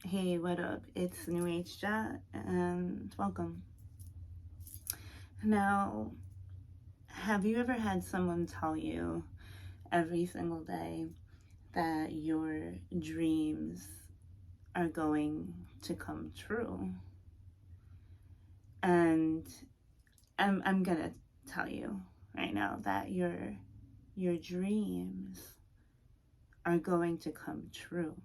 Hey, what up? It's New Age Chat and welcome. Now, have you ever had someone tell you every single day that your dreams are going to come true? And I'm gonna tell you right now that your dreams are going to come true.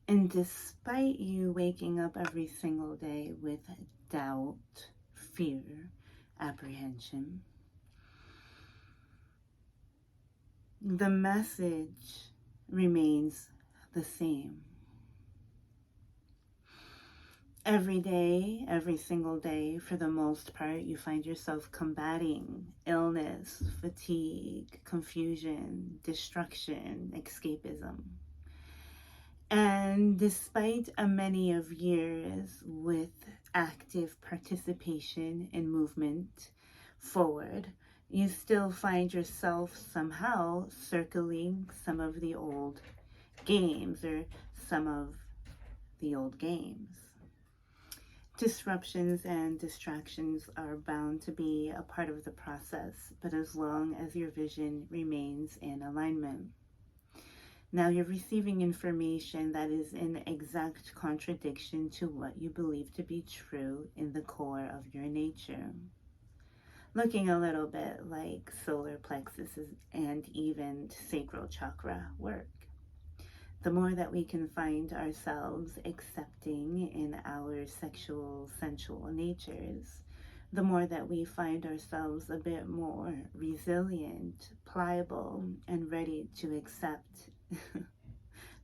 And despite you waking up every single day with doubt, fear, apprehension, the message remains the same. Every day, every single day, for the most part, you find yourself combating illness, fatigue, confusion, destruction, escapism. And despite a many of years with active participation in movement forward, you still find yourself somehow circling some of the old games or some of the old games. Disruptions and distractions are bound to be a part of the process, but as long as your vision remains in alignment. Now you're receiving information that is in exact contradiction to what you believe to be true in the core of your nature. Looking a little bit like solar plexus and even sacral chakra work. The more that we can find ourselves accepting in our sexual, sensual natures, the more that we find ourselves a bit more resilient, pliable, and ready to accept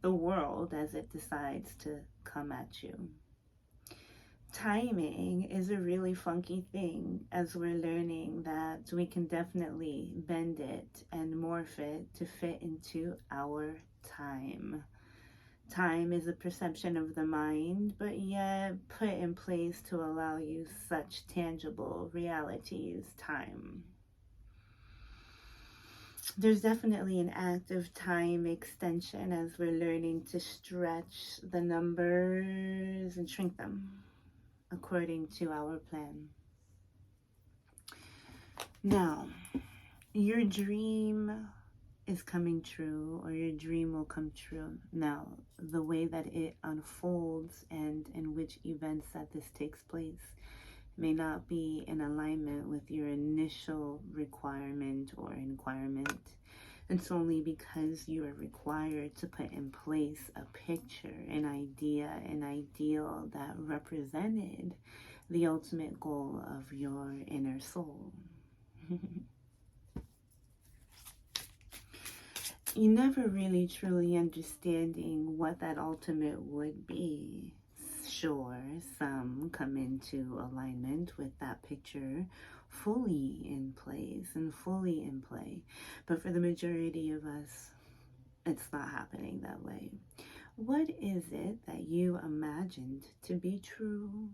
the world as it decides to come at you. Timing is a really funky thing, as we're learning that we can definitely bend it and morph it to fit into our time. Time is a perception of the mind, but yet put in place to allow you such tangible realities. Time. There's definitely an act of time extension as we're learning to stretch the numbers and shrink them according to our plan. Now, your dream is coming true, or your dream will come true. Now, the way that it unfolds and in which events that this takes place may not be in alignment with your initial requirement or inquirement. It's only because you are required to put in place a picture, an idea, an ideal that represented the ultimate goal of your inner soul. You never really truly understanding what that ultimate would be. Sure, some come into alignment with that picture fully in place and fully in play, but for the majority of us, it's not happening that way. What is it that you imagined to be true?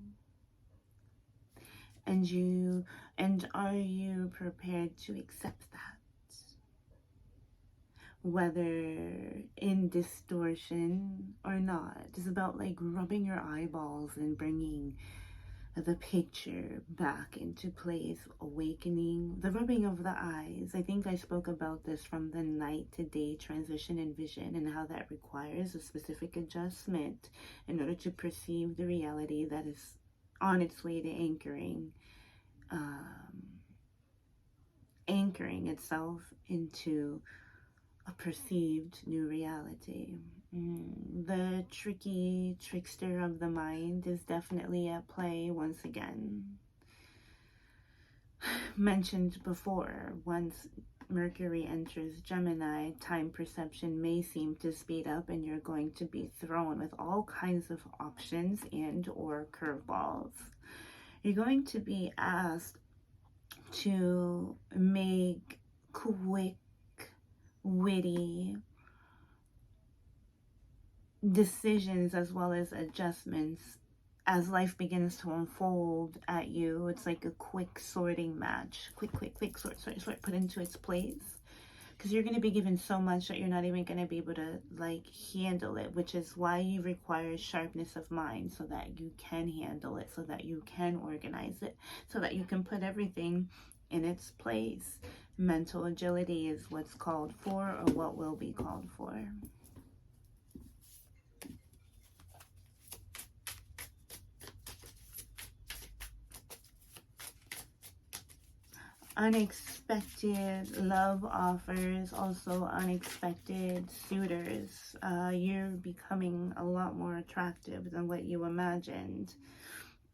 And are you prepared to accept that? Whether in distortion or not. It's about like rubbing your eyeballs and bringing the picture back into place, awakening, the rubbing of the eyes. I think I spoke about this from the night to day transition in vision and how that requires a specific adjustment in order to perceive the reality that is on its way to anchoring itself into a perceived new reality. The tricky trickster of the mind is definitely at play once again. Mentioned before, once Mercury enters Gemini, time perception may seem to speed up and you're going to be thrown with all kinds of options and or curveballs. You're going to be asked to make quick, witty decisions as well as adjustments as life begins to unfold at you. It's like a quick sorting match. Quick, sort, put into its place. because you're going to be given so much that you're not even going to be able to like handle it, which is why you require sharpness of mind, so that you can handle it, so that you can organize it, so that you can put everything in its place. Mental agility is what's called for, or what will be called for. Unexpected love offers, also unexpected suitors. You're becoming a lot more attractive than what you imagined.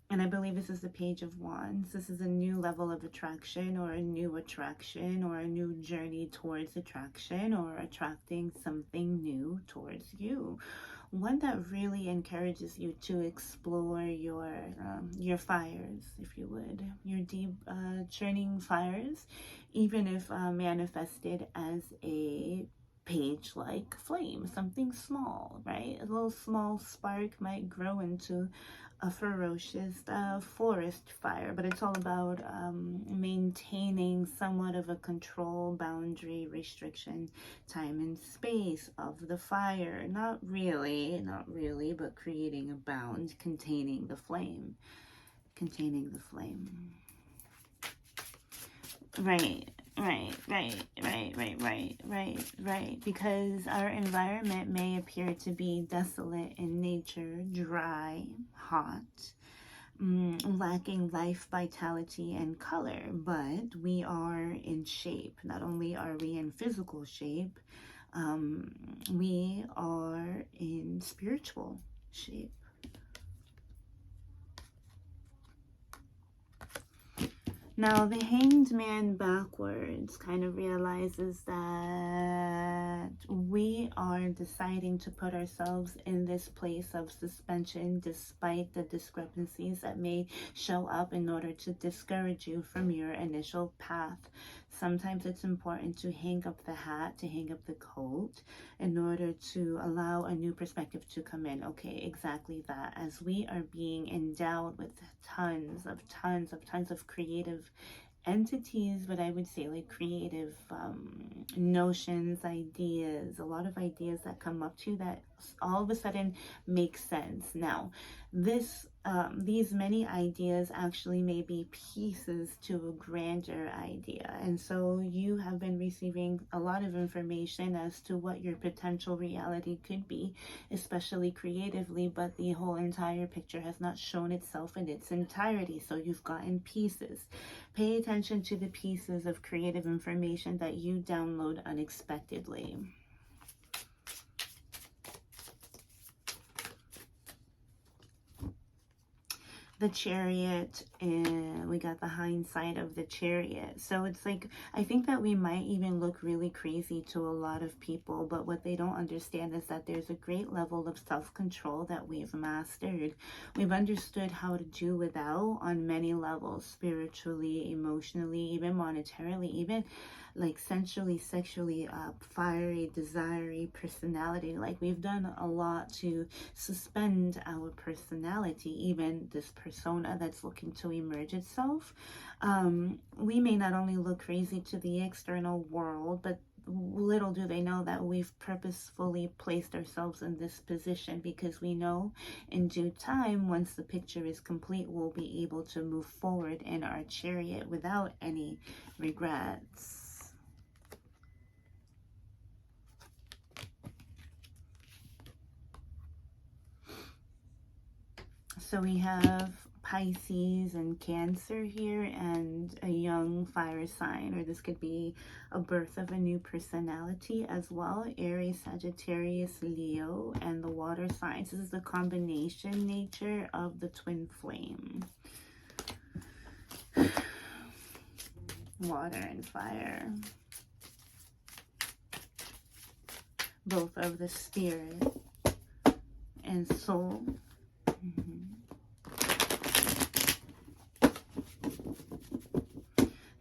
And I believe this is the Page of Wands. This is a new level of attraction, or a new attraction, or a new journey towards attraction, or attracting something new towards you. One that really encourages you to explore your fires, if you would, your deep churning fires, even if manifested as a page-like flame, something small, right? A little small spark might grow into a ferocious forest fire, but it's all about maintaining somewhat of a control, boundary, restriction, time and space of the fire. Not really, but creating a bound, containing the flame. Right. Because our environment may appear to be desolate in nature, dry, hot, lacking life, vitality, and color, but we are in shape. Not only are we in physical shape, we are in spiritual shape. Now, the Hanged Man backwards kind of realizes that we are deciding to put ourselves in this place of suspension despite the discrepancies that may show up in order to discourage you from your initial path. Sometimes it's important to hang up the hat, to hang up the coat, in order to allow a new perspective to come in. Okay, exactly that. As we are being endowed with tons of creative entities, but I would say like creative notions, ideas, a lot of ideas that come up to you that all of a sudden make sense. Now, these many ideas actually may be pieces to a grander idea, and so you have been receiving a lot of information as to what your potential reality could be, especially creatively, but the whole entire picture has not shown itself in its entirety, so you've gotten pieces. Pay attention to the pieces of creative information that you download unexpectedly. The Chariot, and we got the hindsight of the Chariot. So it's like, I think that we might even look really crazy to a lot of people, but what they don't understand is that there's a great level of self-control that we've mastered. We've understood how to do without on many levels, spiritually, emotionally, even monetarily, even like sensually, sexually, fiery, desiry, personality. Like, we've done a lot to suspend our personality, even this persona that's looking to emerge itself. We may not only look crazy to the external world, but little do they know that we've purposefully placed ourselves in this position, because we know in due time, once the picture is complete, we'll be able to move forward in our chariot without any regrets. So we have Pisces and Cancer here, and a young fire sign, or this could be a birth of a new personality as well. Aries, Sagittarius, Leo, and the water signs. This is the combination nature of the twin flame. Water and fire. Both of the spirit and soul.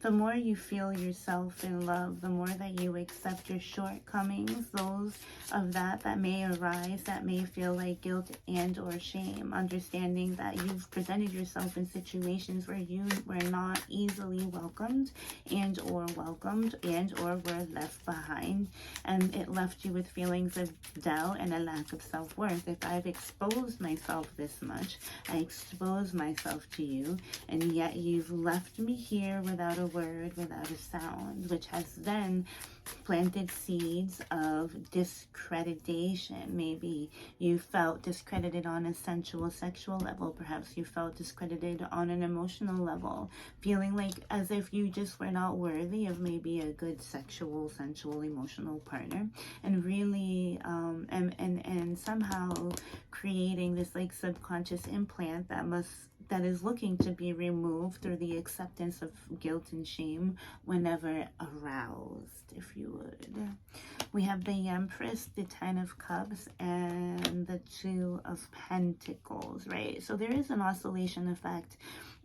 The more you feel yourself in love, the more that you accept your shortcomings, those of that may arise, that may feel like guilt and or shame. Understanding that you've presented yourself in situations where you were not easily welcomed and or were left behind, and it left you with feelings of doubt and a lack of self-worth. If I've exposed myself this much, I expose myself to you, and yet you've left me here without a word, without a sound, which has then planted seeds of discreditation. Maybe you felt discredited on a sensual, sexual level. Perhaps you felt discredited on an emotional level, feeling like as if you just were not worthy of maybe a good sexual, sensual, emotional partner, and really and somehow creating this like subconscious implant that is looking to be removed through the acceptance of guilt and shame whenever aroused, if you would. We have the Empress, the Ten of Cups, and the Two of Pentacles, right? So there is an oscillation effect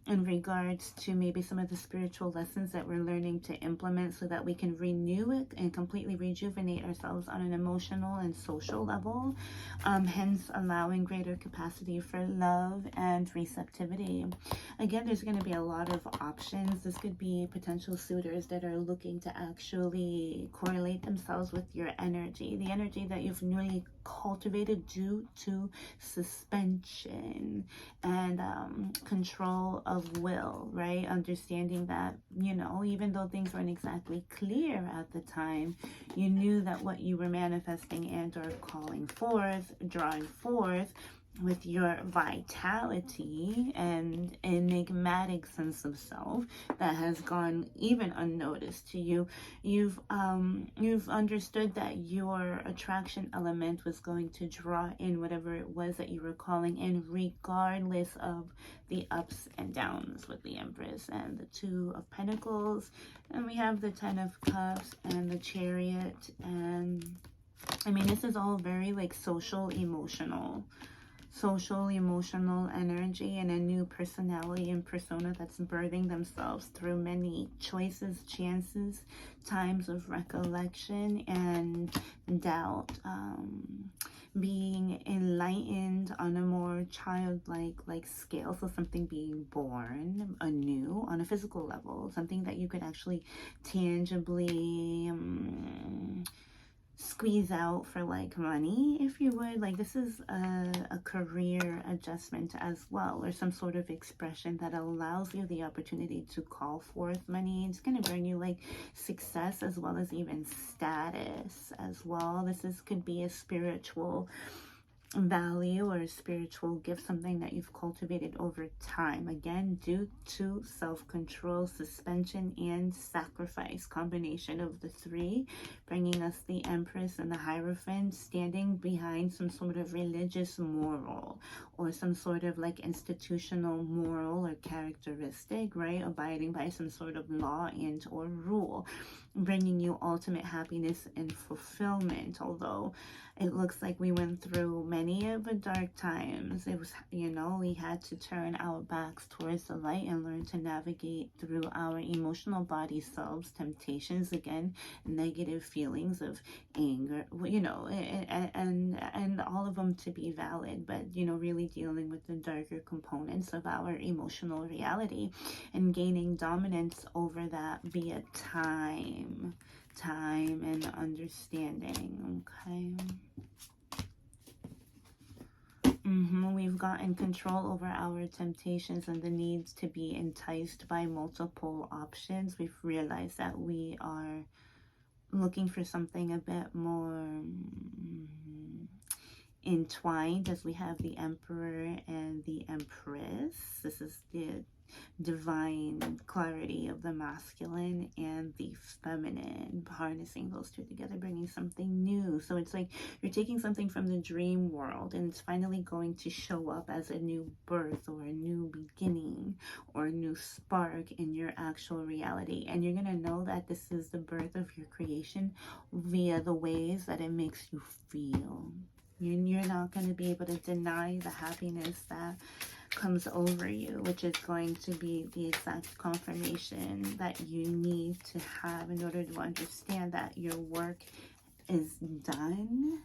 in regards to maybe some of the spiritual lessons that we're learning to implement so that we can renew it and completely rejuvenate ourselves on an emotional and social level, hence allowing greater capacity for love and receptivity. Again, there's going to be a lot of options. This could be potential suitors that are looking to actually correlate themselves with your energy, the energy that you've newly cultivated due to suspension and control of will, right? Understanding that, you know, even though things weren't exactly clear at the time, you knew that what you were manifesting and or calling forth, drawing forth with your vitality and enigmatic sense of self that has gone even unnoticed to you. You've understood that your attraction element was going to draw in whatever it was that you were calling in, regardless of the ups and downs with the Empress and the Two of Pentacles. And we have the Ten of Cups and the Chariot. And I mean, this is all very like social emotional energy, and a new personality and persona that's birthing themselves through many choices, chances, times of recollection and doubt, being enlightened on a more childlike scale. So something being born anew on a physical level, something that you could actually tangibly squeeze out for like money, if you would. Like this is a career adjustment as well, or some sort of expression that allows you the opportunity to call forth money. It's going to bring you like success as well as even status as well. Could be a spiritual value or a spiritual gift, something that you've cultivated over time, again due to self-control, suspension, and sacrifice. Combination of the three, bringing us the Empress and the Hierophant, standing behind some sort of religious moral or some sort of like institutional moral or characteristic, right? Abiding by some sort of law and or rule, bringing you ultimate happiness and fulfillment. Although it looks like we went through many of the dark times, it was, you know, we had to turn our backs towards the light and learn to navigate through our emotional body selves, temptations, again, negative feelings of anger, you know, and all of them to be valid, but, you know, really dealing with the darker components of our emotional reality and gaining dominance over that via time and understanding. Okay. We've gotten control over our temptations and the needs to be enticed by multiple options. We've realized that we are looking for something a bit more entwined, as we have the Emperor and the Empress. This is the divine clarity of the masculine and the feminine, harnessing those two together, bringing something new. So it's like you're taking something from the dream world and it's finally going to show up as a new birth or a new beginning or a new spark in your actual reality. And you're going to know that this is the birth of your creation via the ways that it makes you feel. You're not going to be able to deny the happiness that comes over you, which is going to be the exact confirmation that you need to have in order to understand that your work is done.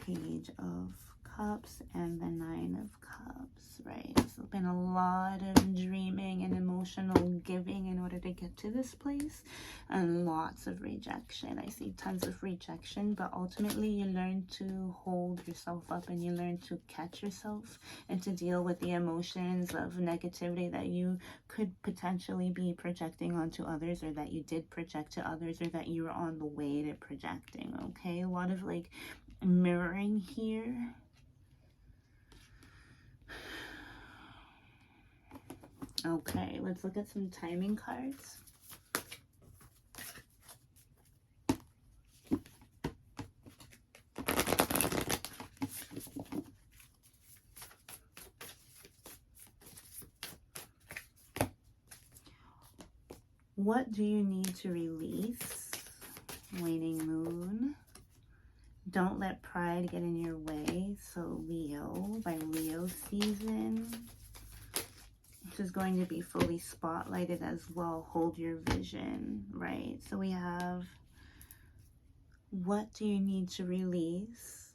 Page of Cups and the Nine of Cups, right? There's been a lot of dreaming and emotional giving in order to get to this place, and lots of rejection. I see tons of rejection, but ultimately you learn to hold yourself up and you learn to catch yourself and to deal with the emotions of negativity that you could potentially be projecting onto others, or that you did project to others, or that you were on the way to projecting. Okay, a lot of like mirroring here. Okay, let's look at some timing cards. What do you need to release? Waning Moon. Don't let pride get in your way. So Leo, by Leo season. This is going to be fully spotlighted as well. Hold your vision, right? So we have, what do you need to release?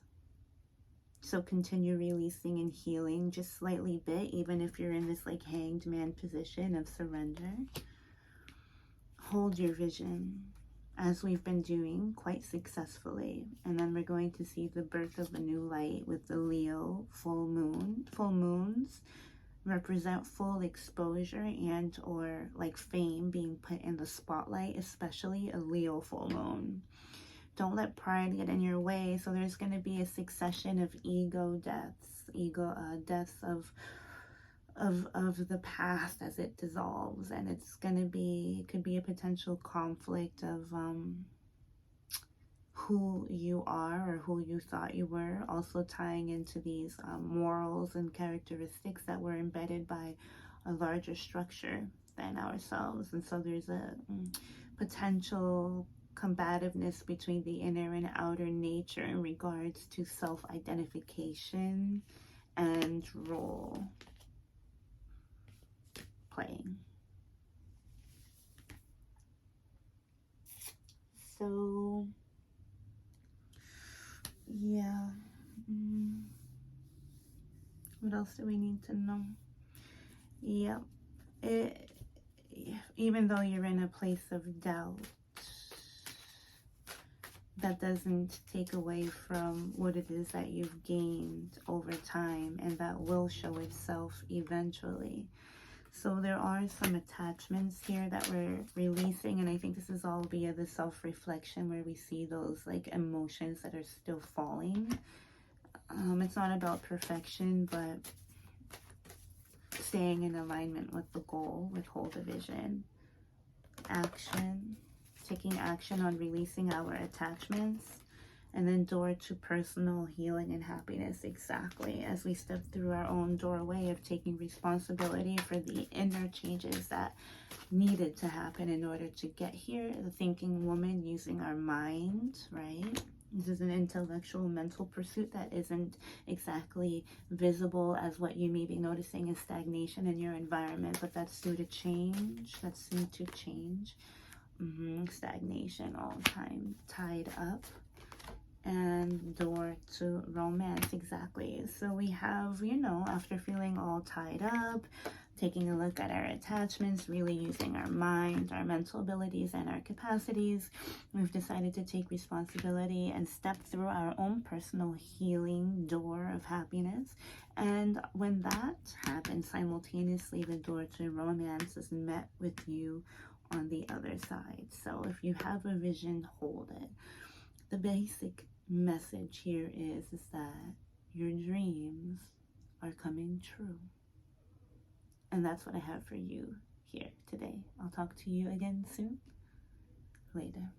So continue releasing and healing just slightly bit, even if you're in this like hanged man position of surrender. Hold your vision, as we've been doing quite successfully. And then we're going to see the birth of a new light with the Leo full moon. Full moons represent full exposure and or like fame being put in the spotlight, especially a Leo full moon. Don't let pride get in your way. So there's going to be a succession of ego deaths, deaths of the past as it dissolves, and it's going to be, could be a potential conflict of who you are or who you thought you were, also tying into these morals and characteristics that were embedded by a larger structure than ourselves. And so there's a potential combativeness between the inner and outer nature in regards to self-identification and role playing. So yeah, what else do we need to know? Yep, even though you're in a place of doubt, that doesn't take away from what it is that you've gained over time, and that will show itself eventually. So there are some attachments here that we're releasing, and I think this is all via the self-reflection where we see those like emotions that are still falling. It's not about perfection, but staying in alignment with the goal, with hold a vision. Action, taking action on releasing our attachments, and then door to personal healing and happiness. Exactly, as we step through our own doorway of taking responsibility for the inner changes that needed to happen in order to get here. The thinking woman using our mind, right? This is an intellectual mental pursuit that isn't exactly visible as what you may be noticing as stagnation in your environment, but that's due to change. That's due to change. Stagnation all the time, tied up. And door to romance. Exactly. So we have, you know, after feeling all tied up, taking a look at our attachments, really using our mind, our mental abilities, and our capacities, we've decided to take responsibility and step through our own personal healing door of happiness. And when that happens, simultaneously the door to romance is met with you on the other side. So if you have a vision, hold it. The basic message here is that your dreams are coming true. And that's what I have for you here today. I'll talk to you again soon. Later.